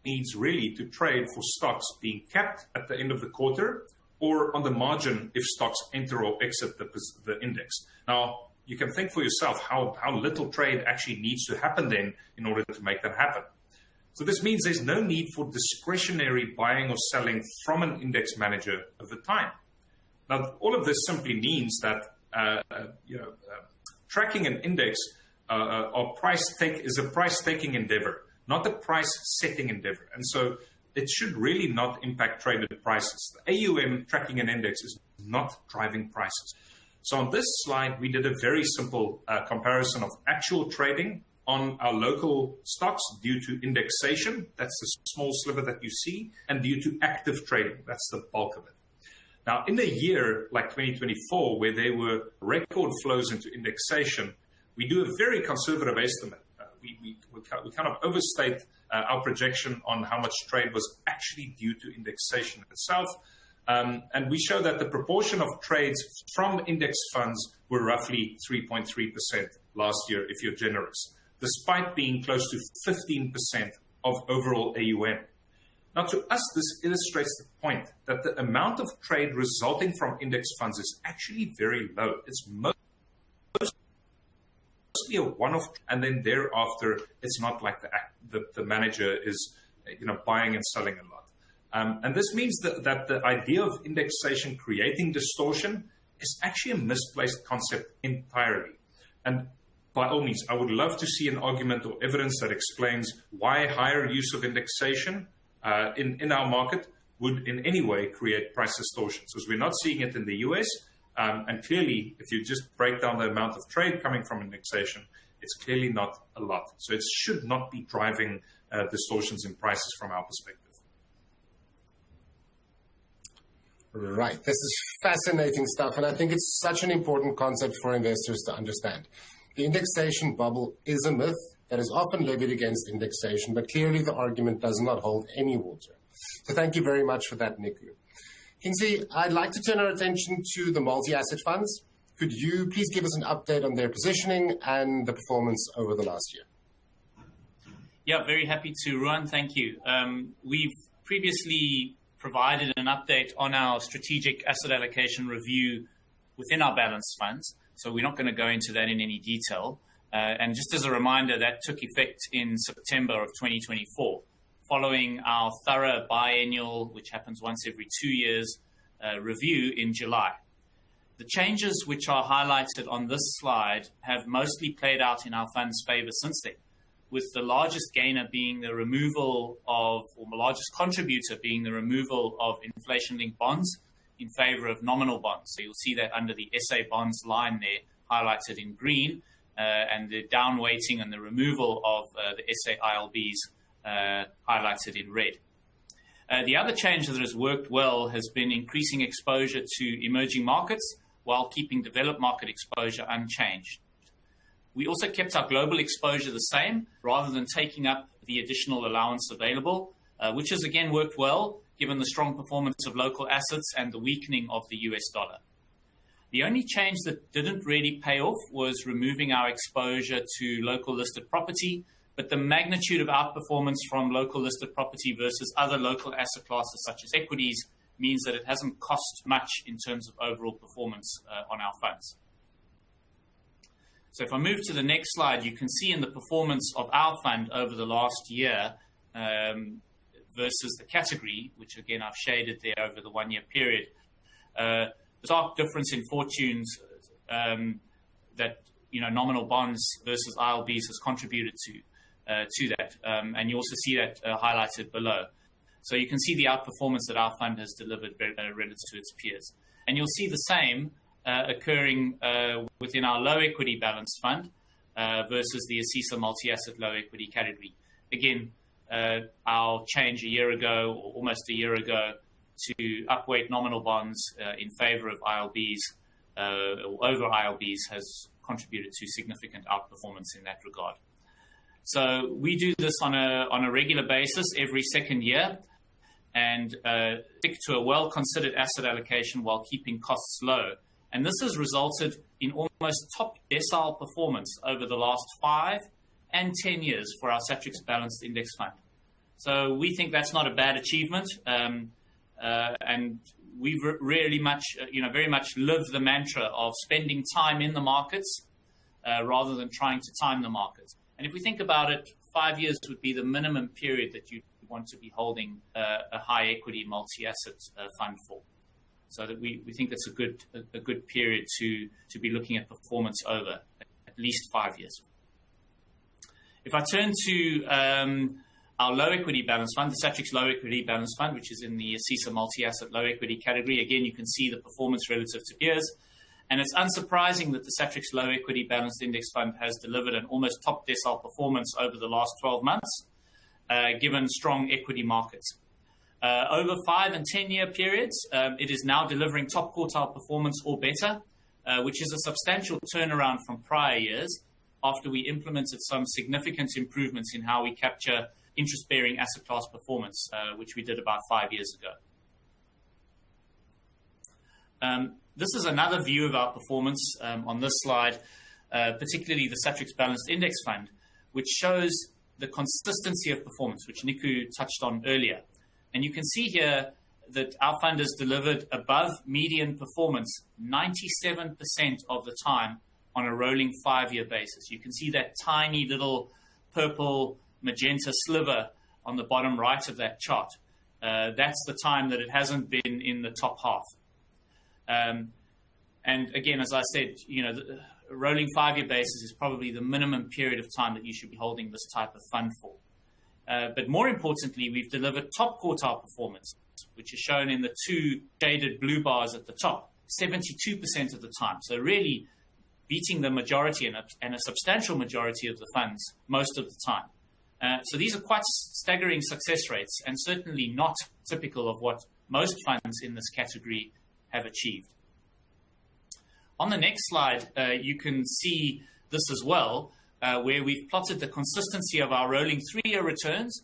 needs really to trade for stocks being capped at the end of the quarter or on the margin if stocks enter or exit the index. Now, you can think for yourself how little trade actually needs to happen then in order to make that happen. So this means there's no need for discretionary buying or selling from an index manager over time. Now, all of this simply means that tracking an index is a price-taking endeavor, not a price-setting endeavor. And so it should really not impact traded prices. The AUM tracking an index is not driving prices. So on this slide, we did a very simple comparison of actual trading on our local stocks due to indexation. That's the small sliver that you see, and due to active trading. That's the bulk of it. Now, in a year like 2024, where there were record flows into indexation, we do a very conservative estimate. We kind of overstate our projection on how much trade was actually due to indexation itself. And we show that the proportion of trades from index funds were roughly 3.3% last year, if you're generous, despite being close to 15% of overall AUM. Now, to us, this illustrates the point that the amount of trade resulting from index funds is actually very low. It's mostly a one-off, and then thereafter, it's not like the manager is buying and selling a lot. And this means that the idea of indexation creating distortion is actually a misplaced concept entirely. And by all means, I would love to see an argument or evidence that explains why higher use of indexation in our market would in any way create price distortions, because we're not seeing it in the US. And clearly, if you just break down the amount of trade coming from indexation, it's clearly not a lot. So it should not be driving distortions in prices from our perspective. Right. This is fascinating stuff, and I think it's such an important concept for investors to understand. The indexation bubble is a myth that is often levied against indexation, but clearly the argument does not hold any water. So thank you very much for that, Nico. Kingsley, I'd like to turn our attention to the multi-asset funds. Could you please give us an update on their positioning and the performance over the last year? Yeah, very happy to, Ruan. Thank you. We've previously provided an update on our strategic asset allocation review within our balanced funds, so we're not going to go into that in any detail. And just as a reminder, that took effect in September of 2024, following our thorough biennial, which happens once every 2 years, review in July. The changes which are highlighted on this slide have mostly played out in our fund's favor since then, with the largest gainer being the removal of, or the largest contributor being the removal of inflation-linked bonds in favor of nominal bonds. So you'll see that under the SA bonds line there, highlighted in green, and the down weighting and the removal of the SA ILBs highlighted in red. The other change that has worked well has been increasing exposure to emerging markets while keeping developed market exposure unchanged. We also kept our global exposure the same rather than taking up the additional allowance available, which has again worked well given the strong performance of local assets and the weakening of the US dollar. The only change that didn't really pay off was removing our exposure to local listed property, but the magnitude of outperformance from local listed property versus other local asset classes such as equities means that it hasn't cost much in terms of overall performance on our funds. So if I move to the next slide, you can see in the performance of our fund over the last year versus the category, which again I've shaded there over the 1 year period, the stark difference in fortunes that nominal bonds versus ILBs has contributed to that, and you also see that highlighted below. So you can see the outperformance that our fund has delivered relative to its peers, and you'll see the same occurring within our low equity balanced fund versus the ASISA multi-asset low equity category. Again, our change a year ago, or almost a year ago, to upweight nominal bonds in favor of ILBs or over ILBs has contributed to significant outperformance in that regard. So we do this on a regular basis every second year, and stick to a well-considered asset allocation while keeping costs low. And this has resulted in almost top decile performance over the last 5 and 10 years for our Satrix Balanced Index Fund. So we think that's not a bad achievement, and we've really much, very much lived the mantra of spending time in the markets rather than trying to time the markets. And if we think about it, 5 years would be the minimum period that you want to be holding a high equity multi-asset fund for. So that we think that's a good period to be looking at performance over at least 5 years. If I turn to our low equity balance fund, the Satrix Low Equity Balance Fund, which is in the ASISA multi-asset low equity category, again, you can see the performance relative to peers. And it's unsurprising that the Satrix Low Equity Balanced Index Fund has delivered an almost top decile performance over the last 12 months, given strong equity markets. Over 5 and 10 year periods, it is now delivering top quartile performance or better, which is a substantial turnaround from prior years after we implemented some significant improvements in how we capture interest-bearing asset class performance, which we did about 5 years ago. This is another view of our performance on this slide, particularly the Satrix Balanced Index Fund, which shows the consistency of performance, which Nico touched on earlier. And you can see here that our fund has delivered above median performance 97% of the time on a rolling 5 year basis. You can see that tiny little purple magenta sliver on the bottom right of that chart. That's the time that it hasn't been in the top half. And again, as I said, the rolling 5 year basis is probably the minimum period of time that you should be holding this type of fund for. But more importantly, we've delivered top quartile performance, which is shown in the 2 shaded blue bars at the top, 72% of the time. So really beating the majority and a substantial majority of the funds most of the time. So these are quite staggering success rates, and certainly not typical of what most funds in this category have achieved. On the next slide, you can see this as well, where we've plotted the consistency of our rolling 3 year returns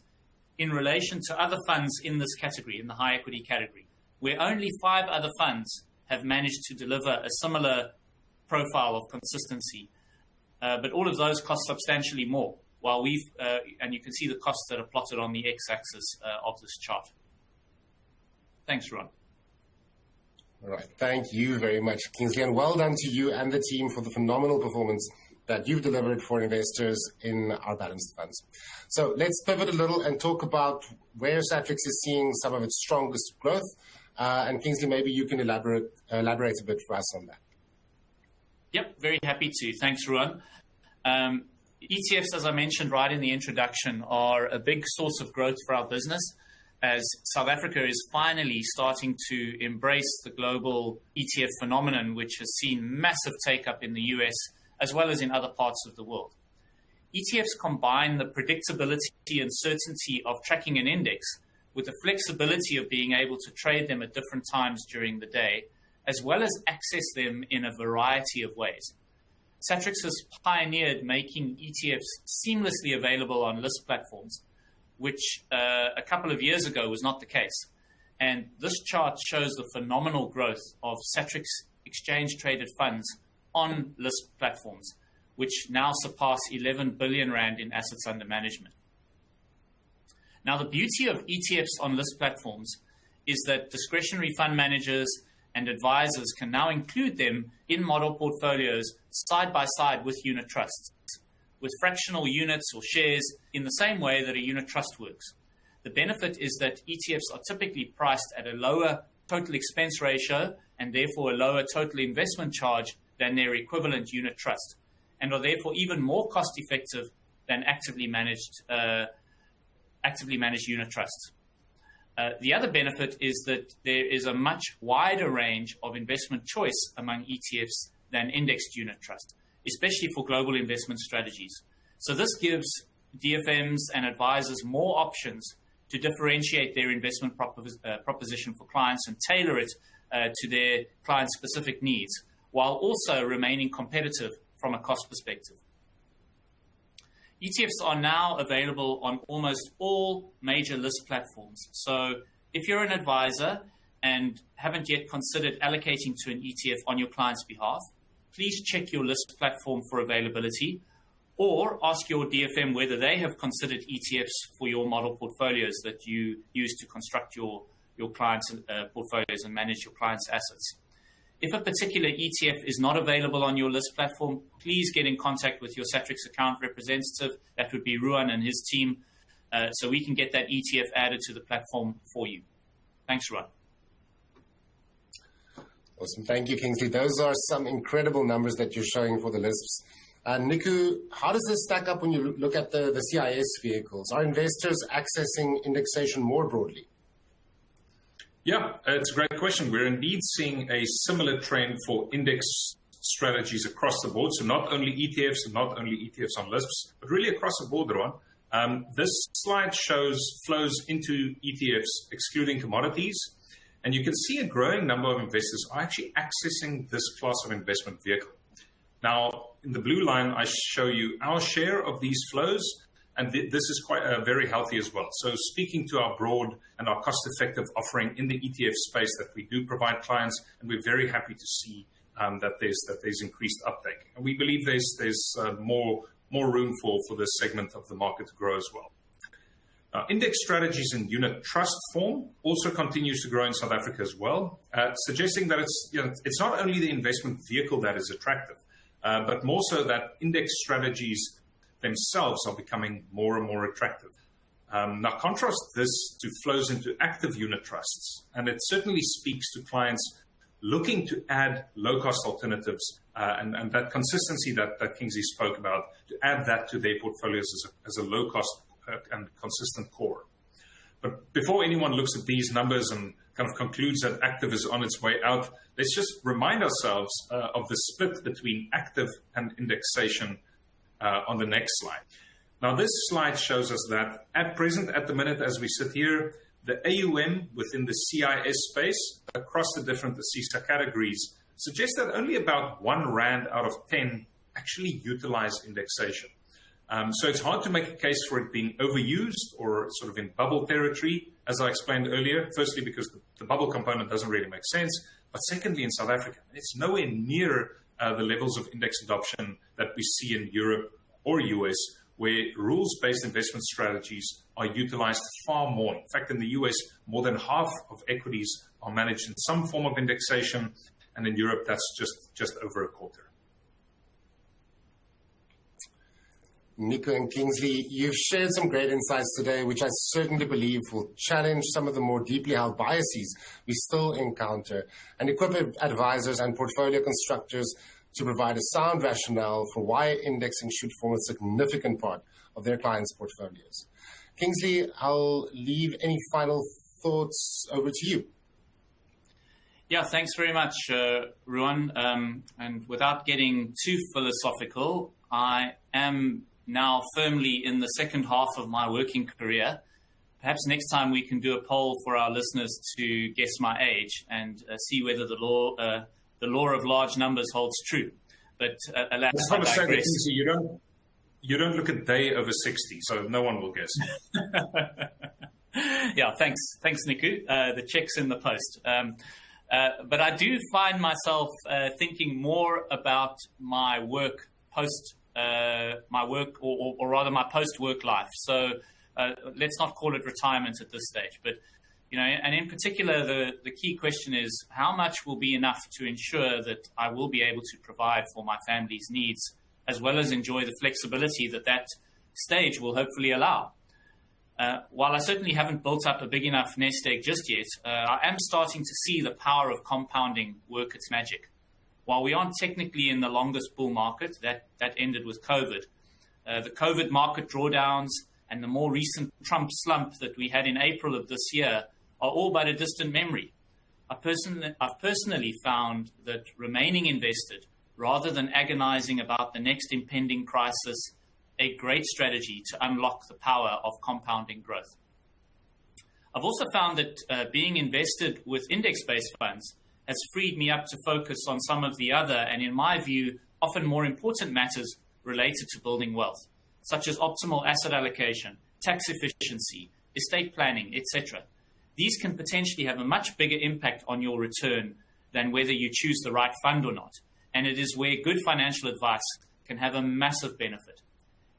in relation to other funds in this category, in the high equity category, where only 5 other funds have managed to deliver a similar profile of consistency. But all of those cost substantially more, while and you can see the costs that are plotted on the x-axis of this chart. Thanks, Ruan. All right. Thank you very much, Kingsley, and well done to you and the team for the phenomenal performance that you've delivered for investors in our balanced funds. So let's pivot a little and talk about where Satrix is seeing some of its strongest growth. And Kingsley, maybe you can elaborate a bit for us on that. Yep, very happy to. Thanks, Ruan. ETFs, as I mentioned right in the introduction, are a big source of growth for our business, as South Africa is finally starting to embrace the global ETF phenomenon, which has seen massive take-up in the US as well as in other parts of the world. ETFs combine the predictability and certainty of tracking an index with the flexibility of being able to trade them at different times during the day, as well as access them in a variety of ways. Satrix has pioneered making ETFs seamlessly available on list platforms, which a couple of years ago was not the case. And this chart shows the phenomenal growth of Satrix exchange-traded funds on list platforms, which now surpass 11 billion rand in assets under management. Now, the beauty of ETFs on list platforms is that discretionary fund managers and advisors can now include them in model portfolios side by side with unit trusts, with fractional units or shares in the same way that a unit trust works. The benefit is that ETFs are typically priced at a lower total expense ratio and therefore a lower total investment charge than their equivalent unit trust, and are therefore even more cost effective than actively managed unit trusts. The other benefit is that there is a much wider range of investment choice among ETFs than indexed unit trust, especially for global investment strategies. So this gives DFMs and advisors more options to differentiate their investment proposition for clients and tailor it to their client-specific needs, while also remaining competitive from a cost perspective. ETFs are now available on almost all major list platforms. So if you're an advisor and haven't yet considered allocating to an ETF on your client's behalf, please check your list platform for availability, or ask your DFM whether they have considered ETFs for your model portfolios that you use to construct your clients' portfolios and manage your clients' assets. If a particular ETF is not available on your list platform, please get in contact with your Satrix account representative. That would be Ruan and his team, so we can get that ETF added to the platform for you. Thanks, Ruan. Awesome. Thank you, Kingsley. Those are some incredible numbers that you're showing for the lists. Nico, how does this stack up when you look at the CIS vehicles? Are investors accessing indexation more broadly? Yeah, it's a great question. We're indeed seeing a similar trend for index strategies across the board. So not only ETFs and not only ETFs on lists, but really across the board, Ruan. This slide shows flows into ETFs excluding commodities. And you can see a growing number of investors are actually accessing this class of investment vehicle. Now, in the blue line, I show you our share of these flows. And this is quite very healthy as well. So speaking to our broad and our cost-effective offering in the ETF space that we do provide clients, and we're very happy to see that there's increased uptake. And we believe there's more room for this segment of the market to grow as well. Index strategies in unit trust form also continues to grow in South Africa as well, suggesting that it's not only the investment vehicle that is attractive, but more so that index strategies themselves are becoming more and more attractive. Now, contrast this to flows into active unit trusts, and it certainly speaks to clients looking to add low-cost alternatives and that consistency that Kingsley spoke about, to add that to their portfolios as a low-cost and consistent core. But before anyone looks at these numbers and kind of concludes that active is on its way out, let's just remind ourselves of the split between active and indexation on the next slide. Now, this slide shows us that at present, at the minute as we sit here, the AUM within the CIS space across the different ASISTA categories suggests that only about R1 out of 10 actually utilize indexation. So it's hard to make a case for it being overused or sort of in bubble territory, as I explained earlier. Firstly, because the bubble component doesn't really make sense. But secondly, in South Africa, it's nowhere near the levels of index adoption that we see in Europe or US, where rules-based investment strategies are utilized far more. In fact, in the US, more than half of equities are managed in some form of indexation, and in Europe, that's just over a quarter. Nico and Kingsley, you've shared some great insights today, which I certainly believe will challenge some of the more deeply held biases we still encounter and equip advisors and portfolio constructors to provide a sound rationale for why indexing should form a significant part of their clients' portfolios. Kingsley, I'll leave any final thoughts over to you. Yeah, thanks very much, Ruan. And without getting too philosophical, I am now firmly in the second half of my working career. Perhaps next time we can do a poll for our listeners to guess my age and see whether the law of large numbers holds true. But alas, I digress. You don't look a day over 60, so no one will guess. Yeah, thanks, Nico. The check's in the post. But I do find myself thinking more about my work post or rather my post-work life. So let's not call it retirement at this stage. But And in particular, the key question is how much will be enough to ensure that I will be able to provide for my family's needs, as well as enjoy the flexibility that stage will hopefully allow. While I certainly haven't built up a big enough nest egg just yet, I am starting to see the power of compounding work its magic. While we aren't technically in the longest bull market, that ended with COVID, the COVID market drawdowns and the more recent Trump slump that we had in April of this year are all but a distant memory. I've personally found that remaining invested, rather than agonizing about the next impending crisis, a great strategy to unlock the power of compounding growth. I've also found that being invested with index-based funds has freed me up to focus on some of the other, and in my view, often more important matters related to building wealth, such as optimal asset allocation, tax efficiency, estate planning, etc. These can potentially have a much bigger impact on your return than whether you choose the right fund or not, and it is where good financial advice can have a massive benefit.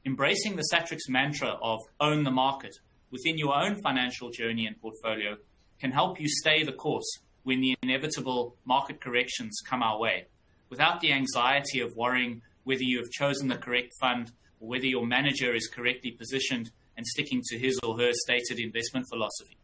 Embracing the Satrix mantra of own the market within your own financial journey and portfolio can help you stay the course when the inevitable market corrections come our way, without the anxiety of worrying whether you have chosen the correct fund or whether your manager is correctly positioned and sticking to his or her stated investment philosophy.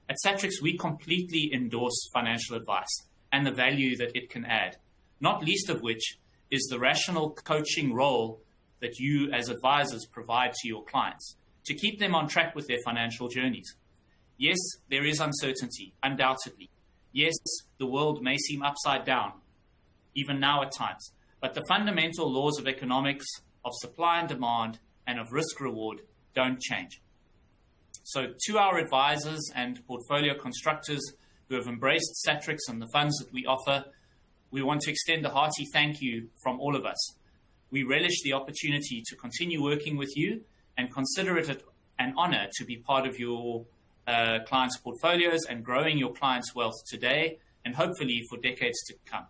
At Satrix, we completely endorse financial advice and the value that it can add, not least of which is the rational coaching role that you as advisors provide to your clients to keep them on track with their financial journeys. Yes, there is uncertainty, undoubtedly. Yes, the world may seem upside down, even now at times, but the fundamental laws of economics, of supply and demand, and of risk-reward don't change. So to our advisors and portfolio constructors who have embraced Satrix and the funds that we offer, we want to extend a hearty thank you from all of us. We relish the opportunity to continue working with you and consider it an honor to be part of your clients' portfolios and growing your clients' wealth today and hopefully for decades to come.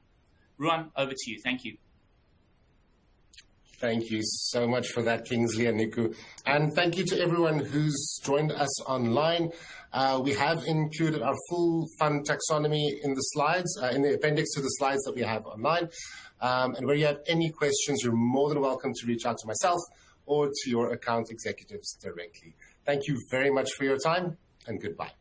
Ruan, over to you. Thank you. Thank you so much for that, Kingsley and Nico. And thank you to everyone who's joined us online. We have included our full fund taxonomy in the slides, in the appendix to the slides that we have online. And where you have any questions, you're more than welcome to reach out to myself or to your account executives directly. Thank you very much for your time, and goodbye.